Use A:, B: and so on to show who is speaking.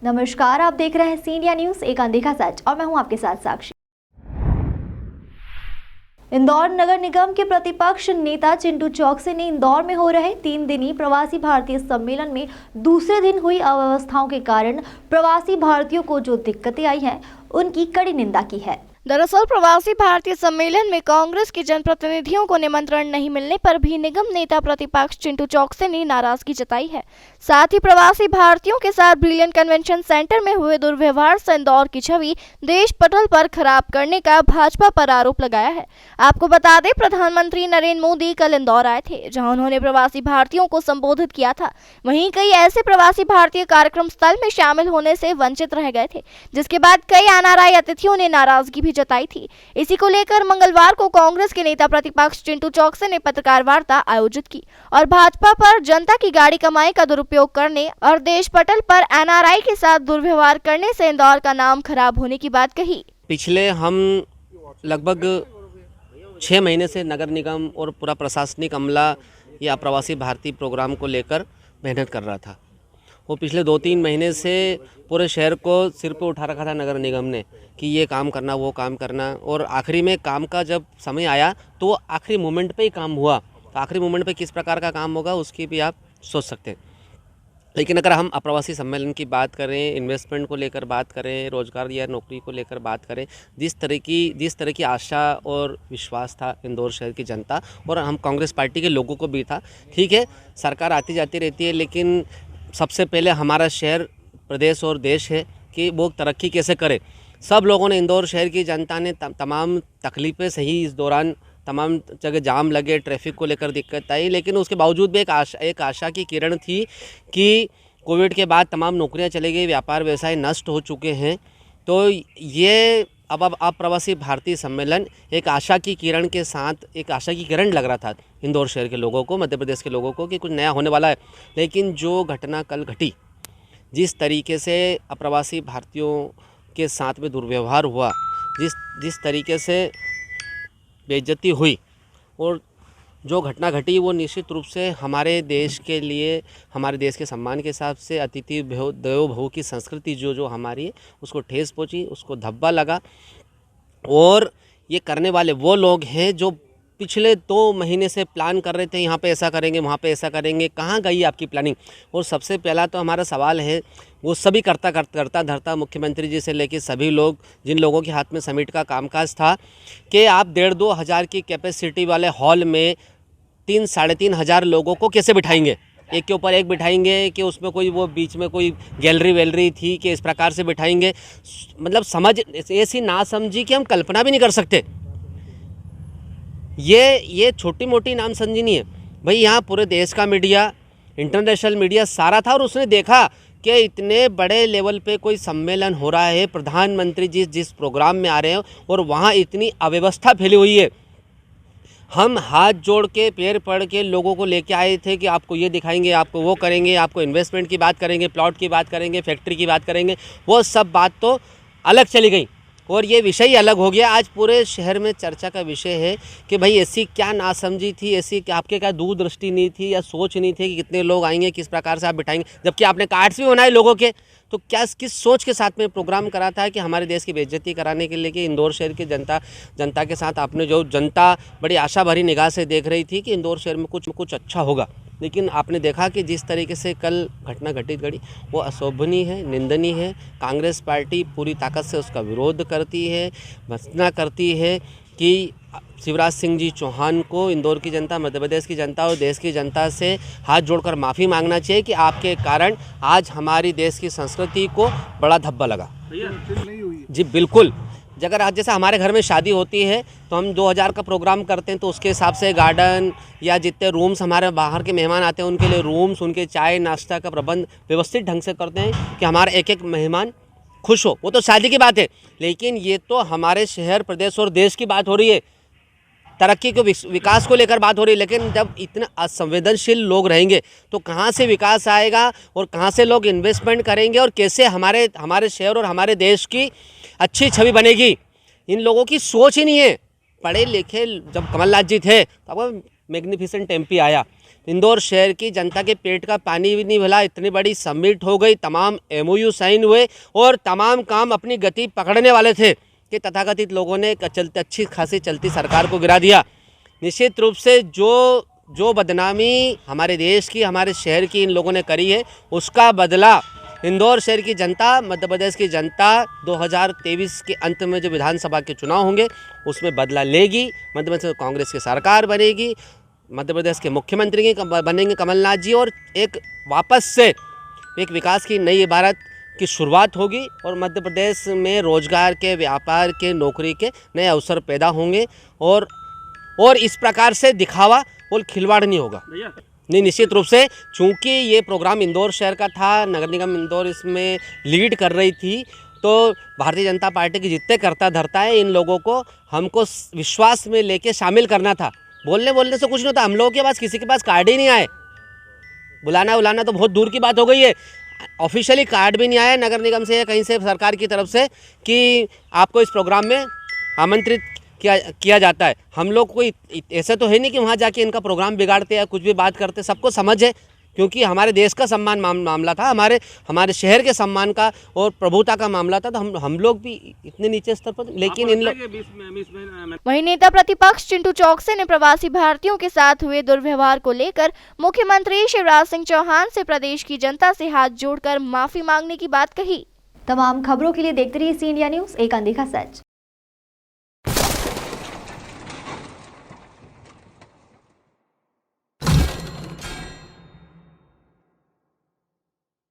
A: नमस्कार, आप देख रहे हैं सी इंडिया न्यूज, एक अनदेखा सच, और मैं हूं आपके साथ साक्षी। इंदौर नगर निगम के प्रतिपक्ष नेता चिंटू चौकसी ने इंदौर में हो रहे 3 दिनी प्रवासी भारतीय सम्मेलन में दूसरे दिन हुई अव्यवस्थाओं के कारण प्रवासी भारतीयों को जो दिक्कतें आई हैं, उनकी कड़ी निंदा की है।
B: दरअसल प्रवासी भारतीय सम्मेलन में कांग्रेस के जनप्रतिनिधियों को निमंत्रण नहीं मिलने पर भी निगम नेता प्रतिपक्ष चिंटू चौकसी ने नाराजगी जताई है। साथ ही प्रवासी भारतीयों के साथ ब्रिलियंट कन्वेंशन सेंटर में हुए दुर्व्यवहार से इंदौर की छवि देश पटल पर खराब करने का भाजपा पर आरोप लगाया है। आपको बता दें, प्रधानमंत्री नरेंद्र मोदी कल इंदौर आए थे, जहां उन्होंने प्रवासी भारतीयों को संबोधित किया था। वहीं कई ऐसे प्रवासी भारतीय कार्यक्रम स्थल में शामिल होने से वंचित रह गए थे, जिसके बाद कई एनआरआई अतिथियों ने नाराजगी जताई थी। इसी को लेकर मंगलवार को कांग्रेस के नेता प्रतिपक्ष चिंटू चौकसी ने पत्रकार वार्ता आयोजित की और भाजपा पर जनता की गाड़ी कमाई का दुरुपयोग करने और देश पटल पर एनआरआई के साथ दुर्व्यवहार करने से इंदौर का नाम खराब होने की बात कही।
C: पिछले हम लगभग 6 महीने से नगर निगम और पूरा प्रशासनिक अमला या प्रवासी भारतीय प्रोग्राम को लेकर मेहनत कर रहा था। वो पिछले 2-3 महीने से पूरे शहर को सिर पे उठा रखा था नगर निगम ने कि ये काम करना, वो काम करना, और आखिरी में काम का जब समय आया तो वो आखिरी मोमेंट पे ही काम हुआ। तो आखिरी मोमेंट पे किस प्रकार का काम होगा उसकी भी आप सोच सकते हैं। लेकिन अगर हम अप्रवासी सम्मेलन की बात करें, इन्वेस्टमेंट को लेकर बात करें, रोजगार या नौकरी को लेकर बात करें, जिस तरह की आशा और विश्वास था इंदौर शहर की जनता और हम कांग्रेस पार्टी के लोगों को भी था। ठीक है, सरकार आती जाती रहती है, लेकिन सबसे पहले हमारा शहर, प्रदेश और देश है कि वो तरक्की कैसे करे। सब लोगों ने, इंदौर शहर की जनता ने तमाम तकलीफ़ें सही, इस दौरान तमाम जगह जाम लगे, ट्रैफिक को लेकर दिक्कत आई, लेकिन उसके बावजूद भी एक आशा की किरण थी कि कोविड के बाद तमाम नौकरियां चली गई, व्यापार व्यवसाय नष्ट हो चुके हैं। तो ये अब अप्रवासी भारतीय सम्मेलन एक आशा की किरण के साथ, एक आशा की किरण लग रहा था इंदौर शहर के लोगों को, मध्य प्रदेश के लोगों को, कि कुछ नया होने वाला है। लेकिन जो घटना कल घटी, जिस तरीके से अप्रवासी भारतीयों के साथ में दुर्व्यवहार हुआ, जिस तरीके से बेइज्जती हुई और जो घटना घटी, वो निश्चित रूप से हमारे देश के लिए, हमारे देश के सम्मान के हिसाब से अतिथि देवो भव की संस्कृति जो हमारी है, उसको ठेस पहुंची, उसको धब्बा लगा। और ये करने वाले वो लोग हैं जो पिछले 2 महीने से प्लान कर रहे थे, यहाँ पे ऐसा करेंगे, वहाँ पे ऐसा करेंगे। कहाँ गई आपकी प्लानिंग? और सबसे पहला तो हमारा सवाल है, वो सभी करता धरता मुख्यमंत्री जी से लेके सभी लोग, जिन लोगों के हाथ में समिट का कामकाज था, कि आप 1,500-2 हज़ार की कैपेसिटी वाले हॉल में 3-3,500 हज़ार लोगों को कैसे बिठाएंगे? एक के ऊपर एक बिठाएंगे कि उसमें कोई वो बीच में कोई गैलरी वैलरी थी कि इस प्रकार से बिठाएंगे? मतलब समझ ऐसी ना समझी कि हम कल्पना भी नहीं कर सकते। ये छोटी मोटी नाम समझी नहीं है भाई। यहाँ पूरे देश का मीडिया, इंटरनेशनल मीडिया सारा था और उसने देखा कि इतने बड़े लेवल पे कोई सम्मेलन हो रहा है, प्रधानमंत्री जी जिस प्रोग्राम में आ रहे हैं और वहाँ इतनी अव्यवस्था फैली हुई है। हम हाथ जोड़ के, पैर पड़ के लोगों को लेके आए थे कि आपको ये दिखाएंगे, आपको वो करेंगे, आपको इन्वेस्टमेंट की बात करेंगे, प्लॉट की बात करेंगे, फैक्ट्री की बात करेंगे। वो सब बात तो अलग चली गई और ये विषय ही अलग हो गया। आज पूरे शहर में चर्चा का विषय है कि भाई ऐसी क्या नासमझी थी, ऐसी क्या आपके क्या दूरदृष्टि नहीं थी या सोच नहीं थी कि कितने लोग आएंगे, किस प्रकार से आप बिठाएंगे, जबकि आपने कार्ड्स भी बनाए लोगों के। तो क्या किस सोच के साथ में प्रोग्राम करा था कि हमारे देश की बेइज्जती कराने के लिए, कि इंदौर शहर की जनता के साथ आपने, जो जनता बड़ी आशा भरी निगाह से देख रही थी कि इंदौर शहर में कुछ अच्छा होगा, लेकिन आपने देखा कि जिस तरीके से कल घटना घड़ी वो अशोभनीय है, निंदनीय है। कांग्रेस पार्टी पूरी ताकत से उसका विरोध करती है, भर्त्सना करती है कि शिवराज सिंह जी चौहान को इंदौर की जनता, मध्य प्रदेश की जनता और देश की जनता से हाथ जोड़कर माफ़ी मांगना चाहिए कि आपके कारण आज हमारी देश की संस्कृति को बड़ा धब्बा लगा। जी बिल्कुल। अगर आज जैसे हमारे घर में शादी होती है तो हम 2,000 का प्रोग्राम करते हैं, तो उसके हिसाब से गार्डन या जितने रूम्स हमारे बाहर के मेहमान आते हैं उनके लिए रूम्स, उनके चाय नाश्ता का प्रबंध व्यवस्थित ढंग से करते हैं कि हमारा एक मेहमान खुश हो। वो तो शादी की बात है, लेकिन ये तो हमारे शहर, प्रदेश और देश की बात हो रही है, तरक्की को, विकास को लेकर बात हो रही है। लेकिन जब इतने असंवेदनशील लोग रहेंगे तो कहाँ से विकास आएगा और कहाँ से लोग इन्वेस्टमेंट करेंगे और कैसे हमारे शहर और हमारे देश की अच्छी छवि बनेगी? इन लोगों की सोच ही नहीं है। पढ़े लिखे जब कमलनाथ जी थे तब मैग्निफिसेंट एमपी आया, इंदौर शहर की जनता के पेट का पानी भी नहीं भला, इतनी बड़ी समिट हो गई, तमाम MOU साइन हुए और तमाम काम अपनी गति पकड़ने वाले थे कि तथाकथित लोगों ने अच्छी खासी चलती सरकार को गिरा दिया। निश्चित रूप से जो बदनामी हमारे देश की, हमारे शहर की इन लोगों ने करी है, उसका बदला इंदौर शहर की जनता, मध्य प्रदेश की जनता 2023 के अंत में जो विधानसभा के चुनाव होंगे उसमें बदला लेगी। मध्य प्रदेश में कांग्रेस की सरकार बनेगी, मध्य प्रदेश के मुख्यमंत्री बनेंगे कमलनाथ जी, और एक वापस से एक विकास की नई इबारत की शुरुआत होगी और मध्य प्रदेश में रोजगार के, व्यापार के, नौकरी के नए अवसर पैदा होंगे और इस प्रकार से दिखावा और खिलवाड़ नहीं होगा। नहीं, निश्चित रूप से चूंकि ये प्रोग्राम इंदौर शहर का था, नगर निगम इंदौर इसमें लीड कर रही थी, तो भारतीय जनता पार्टी के जितने करता धरता है इन लोगों को हमको विश्वास में लेके शामिल करना था। बोलने से कुछ नहीं होता। हम लोगों के पास किसी के पास कार्ड ही नहीं आए, बुलाना तो बहुत दूर की बात हो गई है। ऑफिशियली कार्ड भी नहीं आया नगर निगम से या कहीं से सरकार की तरफ से कि आपको इस प्रोग्राम में आमंत्रित किया जाता है। हम लोग कोई ऐसा तो है नहीं कि वहाँ जाके इनका प्रोग्राम बिगाड़ते या कुछ भी बात करते, सबको समझ है क्योंकि हमारे देश का सम्मान मामला था, हमारे शहर के सम्मान का और प्रभुता का मामला था, तो हम लोग भी इतने नीचे स्तर पर, लेकिन इन लोग।
B: वहीं नेता प्रतिपक्ष चिंटू चौकसे ने प्रवासी भारतीयों के साथ हुए दुर्व्यवहार को लेकर मुख्यमंत्री शिवराज सिंह चौहान से प्रदेश की जनता से हाथ जोड़कर माफी मांगने की बात कही।
A: तमाम खबरों के लिए देखते रहिए सी इंडिया न्यूज़, एक अनदेखा सच।